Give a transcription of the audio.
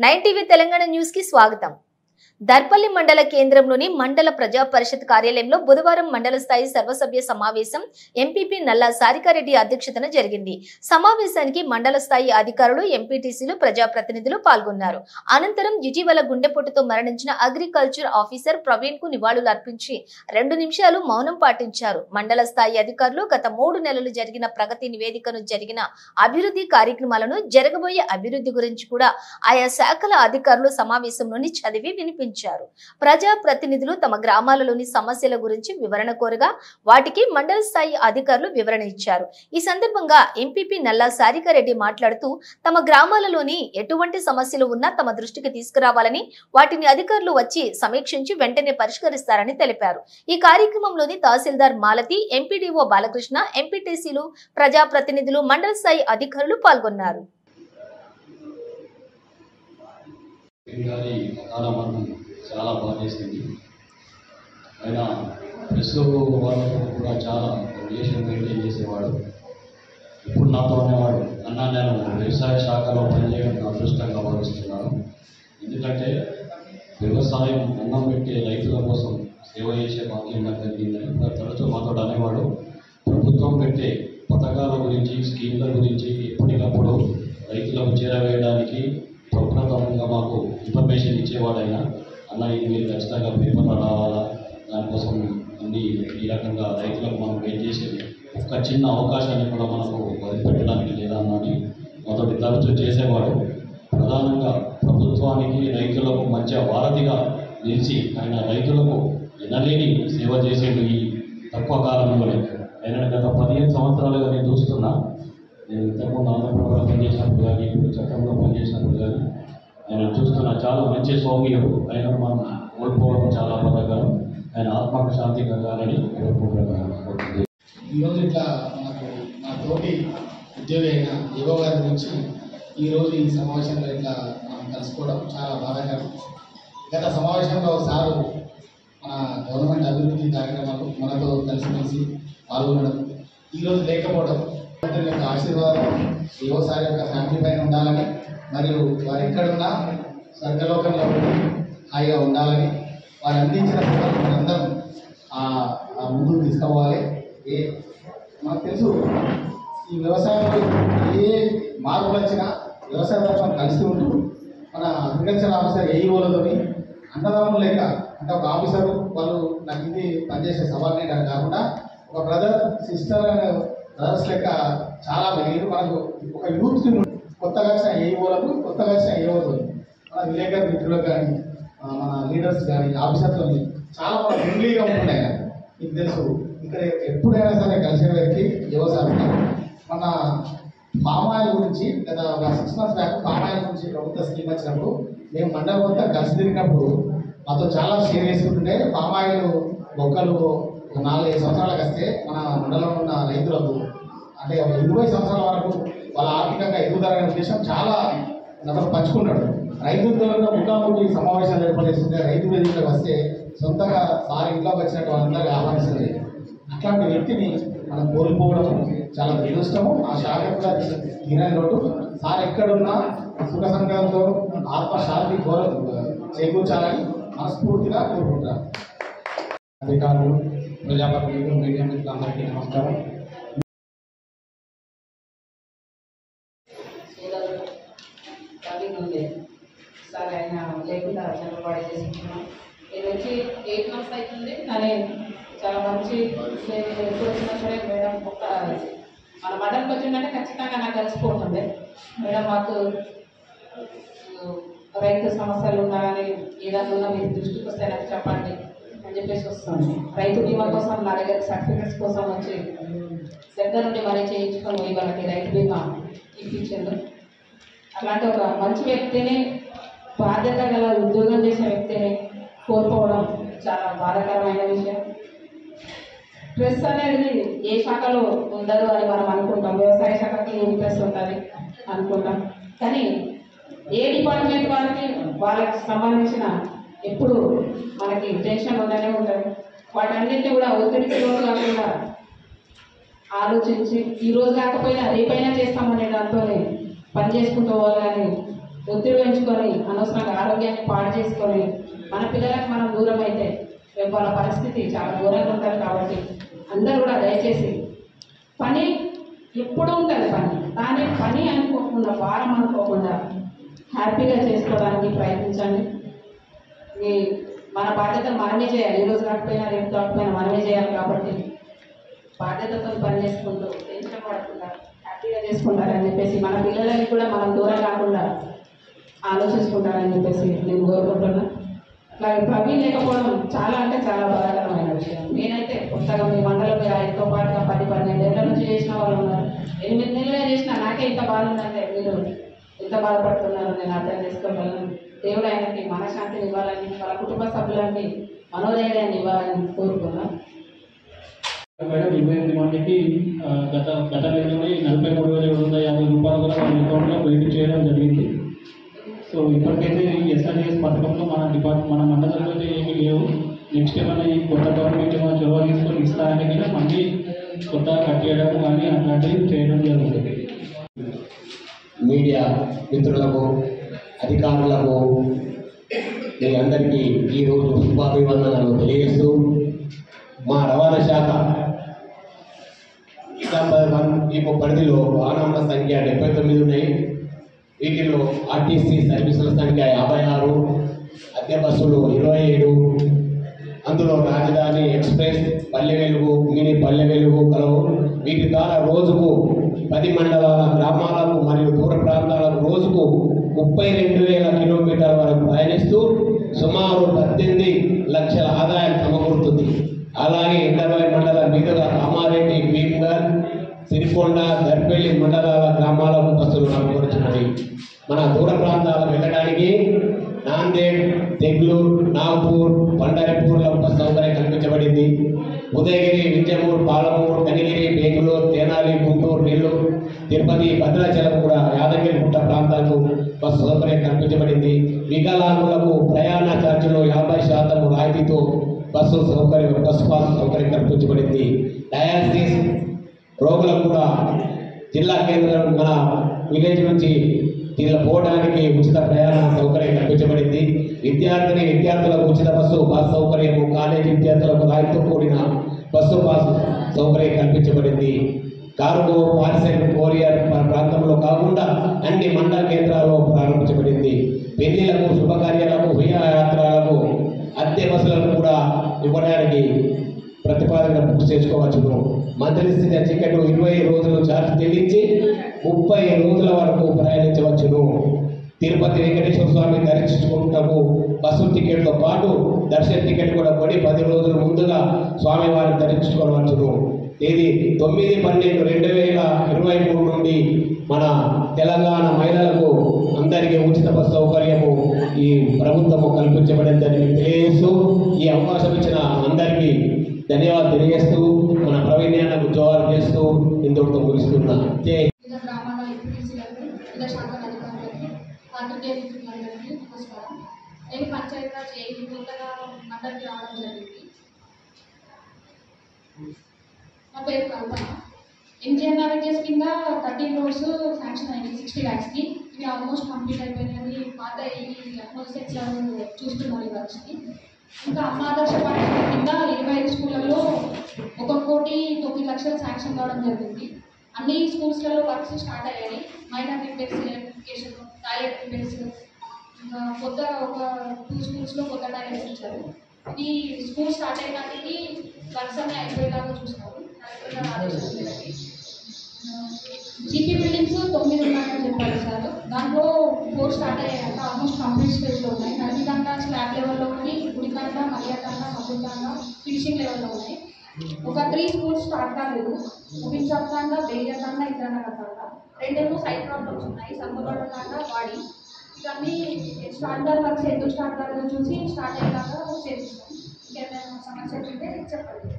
9 TV Telangana news కి స్వాగతం. దర్పల్లి మండల కేంద్రంలోని మండల ప్రజా పరిషత్ కార్యాలయంలో బుధవారం మండల స్థాయి సర్వసభ్య సమావేశం ఎంపీపీ నల్లా సారికారెడ్డి అధ్యక్షతన జరిగింది. సమావేశానికి మండల స్థాయి అధికారులు, ఎంపీటీసీలు, ప్రజాప్రతినిధులు పాల్గొన్నారు. అనంతరం ఇటీవల గుండెపోటుతో మరణించిన అగ్రికల్చర్ ఆఫీసర్ ప్రవీణ్ కు నివాళులు అర్పించి 2 నిమిషాలు మౌనం పాటించారు. మండల స్థాయి అధికారులు గత 3 నెలలు జరిగిన ప్రగతి నివేదికను, జరిగిన అభివృద్ధి కార్యక్రమాలను, జరగబోయే అభివృద్ధి గురించి కూడా ఆయా శాఖల అధికారులు సమావేశంలోని చదివి వినిపించారు. ప్రజా ప్రతినిధులు తమ గ్రామాలలోని సమస్యల గురించి వివరణ కోరగా వాటికి మండల స్థాయి అధికారులు వివరణ ఇచ్చారు. ఈ సందర్భంగా ఎంపీపీ నల్లా సారికారెడ్డి మాట్లాడుతూ తమ గ్రామాలలోని ఎటువంటి సమస్యలు ఉన్నా తమ దృష్టికి తీసుకురావాలని, వాటిని అధికారులు వచ్చి సమీక్షించి వెంటనే పరిష్కరిస్తారని తెలిపారు. ఈ కార్యక్రమంలోని తహసీల్దార్ మాలతి, ఎంపీడీఓ బాలకృష్ణ, ఎంపీటీసీలు, ప్రజా ప్రతినిధులు, మండల స్థాయి అధికారులు పాల్గొన్నారు. చాలా బాగా చేసింది. ఆయన ప్రెస్ వాళ్ళతో కూడా చాలా రిలేషన్ మెయింటైన్ చేసేవాడు. ఇప్పుడు నాతో అనేవాడు, అన్నా నేను వ్యవసాయ శాఖలో పనిచేయడం నా అదృష్టంగా భావిస్తున్నాను. ఎందుకంటే వ్యవసాయం అన్నం పెట్టే రైతుల కోసం సేవ చేసే భాగ్యం నాకు కలిగిందని తరచూ మాతో అనేవాడు. ప్రభుత్వం పెట్టే పథకాల గురించి, స్కీమ్ల గురించి ఎప్పటికప్పుడు రైతులకు చేరవేయడానికి ప్రప్రథమంగా మాకు ఇన్ఫర్మేషన్ ఇచ్చేవాడైనా, అన్న ఇది మీరు ఖచ్చితంగా పేపర్లో రావాలా, దానికోసం అన్ని ఈ రకంగా రైతులకు మనం వెయిట్ చేసేది ఒక్క చిన్న అవకాశాన్ని కూడా మనకు వదిలిపెట్టడానికి లేదా అన్నది మొదటి తరచు చేసేవాడు. ప్రధానంగా ప్రభుత్వానికి, రైతులకు మధ్య వారధిగా నిలిచి ఆయన రైతులకు ఎనలేని సేవ చేసేది ఈ తక్కువ కాలంలోనే. ఆయన గత 15 సంవత్సరాలుగా నేను చూస్తున్నా. నేను ఇంతకుముందు ఆంధ్రప్రదేశ్లో పనిచేసినప్పుడు కానీ, ఇప్పుడు చట్టంలో పనిచేసినప్పుడు కానీ ఆయన చూస్తున్న చాలా మంచి సౌమ్యుడు. ఆయన మనం కోల్పోవడం చాలా బాధాకరం. ఆయన ఆత్మకు శాంతి కలగాలని కోరుకుంటున్నాను. ఈరోజు ఇట్లా మనకు మా తోటి ఉద్యోగి అయిన యువ గారి గురించి ఈరోజు ఈ సమావేశంలో ఇట్లా మనం కలుసుకోవడం చాలా బాధాకరం. గత సమావేశంలో సారు మన గవర్నమెంట్ అభివృద్ధి కార్యక్రమాలు మనతో కలిసిమెలిసి పాల్గొనడం, ఈరోజు లేకపోవడం యొక్క ఆశీర్వాదం వ్యవసాయ యొక్క ఫ్యామిలీ పైన ఉండాలని, మరియు వారు ఎక్కడున్నా స్వర్గలోకంలో హాయిగా ఉండాలని, వారు అందించిన సేవలు మనందరం ముందుకు తీసుకోవాలి. మనకు తెలుసు ఈ వ్యవసాయంలో ఏ మార్పులు వచ్చినా వ్యవసాయ రంగం కలిసి ఉంటూ మన అగ్రికల్చర్ ఆఫీసర్ ఏఈఓలతోని అన్నదమ్ములు లేక, అంటే ఒక ఆఫీసరు వాళ్ళు నాకు ఇది పనిచేసే సవాళ్ళనే కాకుండా ఒక బ్రదర్ సిస్టర్ అనే బ్రదర్స్ లెక్క చాలా మెరుగు. మనకు ఒక యూత్ కొత్తగా వచ్చిన ఏఈఓలకు, కొత్తగా వచ్చిన ఏఓతో, మన విలేకరు మిత్రులకు కానీ, మన లీడర్స్ కానీ, ఆఫీసర్తో చాలా మన ఫ్రెండ్లీగా ఉంటుండే. మీకు తెలుసు ఇక్కడ ఎప్పుడైనా సరే కలిసే వ్యక్తి వ్యవసాయం. మన పామాయిల్ గురించి గత 6 months బ్యాక్ పామాయిల్ గురించి ప్రభుత్వ స్కీమ్ వచ్చినప్పుడు మేము మండలం మొత్తం కలిసి తిరిగినప్పుడు మాతో చాలా షేర్ చేసుకుంటుంటే, పామాయిల్ మొక్కలు 4-5 సంవత్సరాలకు వస్తే మన మండలంలో ఉన్న రైతులకు, అంటే 20 సంవత్సరాల వరకు వాళ్ళ ఆర్థికంగా ఎదుగుదలనే ఉద్దేశం చాలా నన్ను పంచుకున్నాడు. రైతులతో ముఖాముఖి సమావేశాలు ఏర్పడేస్తుంటే రైతు వేదికలకు వస్తే సొంతంగా సార్ ఇంట్లోకి వచ్చినట్టు వాళ్ళందరికీ ఆహ్వానిస్తుంది. అట్లాంటి వ్యక్తిని మనం కోల్పోవడం చాలా దురదృష్టము. ఆ శాఖ కూడా తీరని లోటు. సార్ ఎక్కడున్నా సుఖ సంఘంతో ఆత్మశాంతి చేకూర్చాలని మనస్ఫూర్తిగా కోరుకుంటారు. అధికారులు, ప్రజాప్రతినిధులు, మీడియా మిత్రులందరికీ నమస్కారం. సార్ ఆయన లేకుండా చంద్రబాబు చేసుకుంటున్నాం. ఇది వచ్చి 8 months అవుతుంది. కానీ చాలా మంచి ఎప్పుడు వచ్చినా సరే మేడం ఒక మన మండలికి వచ్చిందంటే ఖచ్చితంగా నాకు కలిసిపోతుంది. మేడం మాకు రైతు సమస్యలు ఉన్నా కానీ ఏదైనా ఉన్నా మీరు దృష్టికి వస్తే నాకు చెప్పండి అని చెప్పేసి వస్తుంది. రైతు బీమా కోసం నా దగ్గర సర్టిఫికెట్స్ కోసం వచ్చి దగ్గర నుండి మరీ చేయించుకొని వాళ్ళకి రైతు బీమా ఇప్పించారు. అట్లాంటి ఒక మంచి వ్యక్తిని, బాధ్యత గల ఉద్యోగం చేసే వ్యక్తిని కోల్పోవడం చాలా బాధాకరమైన విషయం. ప్రెస్ అనేది ఏ శాఖలో ఉండదు అని మనం అనుకుంటాం. వ్యవసాయ శాఖకి ప్రెస్ ఉంటుంది అనుకుంటాం. కానీ ఏ డిపార్ట్మెంట్ వాళ్ళకి సంబంధించిన ఎప్పుడు మనకి టెన్షన్ ఉండనే ఉంటుంది. వాటన్నింటినీ కూడా ఒత్తిడికి లోటు కాకుండా ఆలోచించి ఈరోజు కాకపోయినా రేపైనా చేస్తామనే దాంతో పని చేసుకుంటూ పోవాలని ఒత్తిడి పెంచుకొని అనవసరంగా ఆరోగ్యాన్ని పాడు చేసుకొని మన పిల్లలకు మనం దూరం అయితే రేపు వాళ్ళ పరిస్థితి చాలా ఘోరంగా ఉంటుంది. కాబట్టి అందరూ కూడా దయచేసి పని ఎప్పుడు ఉంటుంది, దాన్ని పని అనుకోకుండా భారం అనుకోకుండా హ్యాపీగా చేసుకోవడానికి ప్రయత్నించండి. ఈ మన బాధ్యతలు మనమే చేయాలి. ఈరోజు కాకపోయినా రేపు కాకపోయినా మనమే చేయాలి. కాబట్టి బాధ్యతతో పని చేసుకుంటూ టెన్షన్ పడకుండా హ్యాపీగా చేసుకుంటారని చెప్పేసి మన పిల్లలకి కూడా మనం దూరం కాకుండా ఆలోచించుకుంటారని చెప్పేసి నేను కోరుకుంటున్నా. అట్లాగే ప్రవీణ్ లేకపోవడం చాలా అంటే చాలా బాధాకరమైన విషయం. నేనైతే కొత్తగా మీ మండలం ఎంతో పాటుగా 10-12 ఏళ్ళ నుంచి చేసిన వాళ్ళు ఉన్నారు. 8 నెలలుగా చేసినా నాకే ఇంత బాధ ఉందంటే మీరు ఎంత బాధపడుతున్నారో నేను అర్థం చేసుకోగలను. దేవుడు ఆయనకి మనశ్శాంతిని ఇవ్వాలని, వాళ్ళ కుటుంబ సభ్యులకి మనోధైర్యాన్ని ఇవ్వాలని కోరుకున్నాను. మేడం 28 మందికి గత నెలలోనే 43,750 రూపాయలు కూడా వాళ్ళ అకౌంట్లో క్రెడిట్ చేయడం జరిగింది. సో ఇప్పటికైతే ఈ ఎస్ఆర్డిఎస్ పథకంలో మన మండలంలో అయితే ఏమీ లేవు. నెక్స్ట్ ఏమైనా ఈ కొత్త గవర్నమెంట్ ఏమైనా చొరవ తీసుకొని ఇస్తారని కూడా మళ్ళీ కొత్తగా కట్టేయడం కానీ అట్లాంటివి చేయడం జరుగుతుంది. మీడియా మిత్రులకు, అధికారులకు మీ అందరికీ ఈరోజు శుభాభివందనలు తెలియజేస్తూ, మా రవాణా శాఖ ఈ పరిధిలో వాహనాల సంఖ్య 79 ఉన్నాయి. వీటిలో ఆర్టీసీ సర్వీసుల సంఖ్య 56, అద్దె బస్సులు 27, అందులో రాజధాని ఎక్స్ప్రెస్, పల్లె వెలుగు, మినీ పల్లె వెలుగు కలవు. వీటి ద్వారా రోజుకు 10 మండలాల గ్రామాలకు మరియు దూర ప్రాంతాలకు రోజుకు 32,000 కిలోమీటర్ల వరకు ప్రయాణిస్తూ సుమారు 18 లక్షల ఆదాయం సమకూరుతుంది. అలాగే 20 మండల మీదుగా కామారెడ్డి, భీమ్గల్, సిరికొండ, దర్పల్లి మండలాల గ్రామాలకు బస్సులు నడుపుతున్నది. మన దూర ప్రాంతాలకు వెళ్ళడానికి నాందేడ్, తెగ్లూరు, నాగపూర్, పండరిపూర్లో బస్సు సౌకర్యం కల్పించబడింది. ఉదయగిరి, వింజమూరు, పాలమూరు, కనిగిరి, బెంగళూరు, తెనాలి, గుంటూరు, నెల్లూరు, తిరుపతి, భద్రాచలం కూడా యాదగిరి గుట్ట ప్రాంతాలకు బస్సు సౌకర్యం కల్పించబడింది. వికలాంగులకు ప్రయాణ ఛార్జీలో 50% రాయితీతో బస్సు పాస్ సౌకర్యం కల్పించబడింది. డయాలసిస్ రోగులకు కూడా జిల్లా కేంద్రం మన విలేజ్ నుంచి జిల్లా పోవడానికి ఉచిత ప్రయాణ సౌకర్యం కల్పించబడింది. విద్యార్థులకు ఉచిత బస్సు పాస్ సౌకర్యము, కాలేజీ విద్యార్థులకు రాయితీతో కూడిన బస్సు పాస్ సౌకర్యం కల్పించబడింది. కార్గో, పార్సెల్, కొరియర్ ప్రాంతంలో కాకుండా అన్ని మండల కేంద్రాల్లో ప్రారంభించబడింది. పెళ్లిలకు, శుభకార్యాలకు, విహారయాత్రలకు అద్దె బస్సులను కూడా ఇవ్వడానికి ప్రతిపాదన బుక్ చేసుకోవచ్చును. మంత్లీ టికెట్ 20 రోజులు ఛార్జ్ చెల్లించి 30 రోజుల వరకు ప్రయాణించవచ్చును. తిరుపతి వెంకటేశ్వర స్వామి దర్శించుకుంటూ బస్సు టికెట్తో పాటు దర్శన టికెట్ కూడా కొని 10 రోజుల ముందుగా స్వామివారిని దర్శించుకోవచ్చును. తేదీ 9/12/2023 నుండి మన తెలంగాణ మహిళలకు అందరికీ ఉచిత బస్సు సౌకర్యము ఈ ప్రభుత్వము కల్పించబడిందని తెలియజేస్తూ, ఈ అవకాశం ఇచ్చిన అందరికీ ధన్యవాదాలు తెలియజేస్తూ, మన ప్రవీణ్యానికి జోహార్ చేస్తూ ఇందుతో ముగిస్తున్నా. గ్రామాల ఎంపీటీసీలకు, వివిధ శాఖల అధికారులకి, పాత్రికేయ మిత్రులందరికీ నమస్కారం. నేను పంచాయతీరాజ్ ఏఈ కొత్తగా మండలికి రావడం జరిగింది. నా పేరు కల్పన. ఎంజీఎన్ఆర్హెచ్ఎస్ కింద 13 రోడ్స్ శాంక్షన్ అయింది 60 lakhsకి. ఇవి ఆల్మోస్ట్ కంప్లీట్ అయిపోయినవి. పాత ఈ అట్మోస్ఫియర్ చూస్తున్నారు ఈ వర్క్స్కి. ఇంకా అమ్మ ఆదర్శ పాఠశాల కింద 25 స్కూళ్ళల్లో 1,09,00,000 శాంక్షన్ కావడం జరిగింది. అన్ని స్కూల్స్లలో వర్క్స్ స్టార్ట్ అయ్యాయి. Minor repairs, electrification, toilet repairs, ఇంకా కొత్త ఒక 2 స్కూల్స్లో కొత్త టాయిలెట్స్ ఇచ్చారు. ఈ స్కూల్ స్టార్ట్ అయినాటికి వర్క్స్ అన్నీ అయిపోయేలాగా చూస్తారు. జీపీ బిల్డింగ్స్ 9 ఉన్నాయని చెప్పారు సార్. దాంట్లో 4 స్టార్ట్ అయ్యాక ఆల్మోస్ట్ కంప్లీట్ స్టేజ్లో ఉన్నాయి. నడిమిదండ స్లాబ్ లెవెల్లో ఉన్నాయి, గుడికండ, మర్యాదండ, మధుదండ ఫినిషింగ్ లెవెల్లో ఉన్నాయి. ఒక 3 స్కూల్స్ స్టార్ట్ కాలేదు. ముగించకుండా బేయదండ, ఇంద్రన్న కట్టాల 2 సైడ్ ప్రాబ్లమ్స్ ఉన్నాయి. సంగబడ్డ వాడి ఇవన్నీ స్టార్టర్ వర్క్స్ ఎందుకు స్టార్ట్ కాలేదో చూసి స్టార్ట్ అయ్యేలాగా చేపిస్తాం. ఇంకేమైనా సమస్యలు ఉంటే చెప్పండి.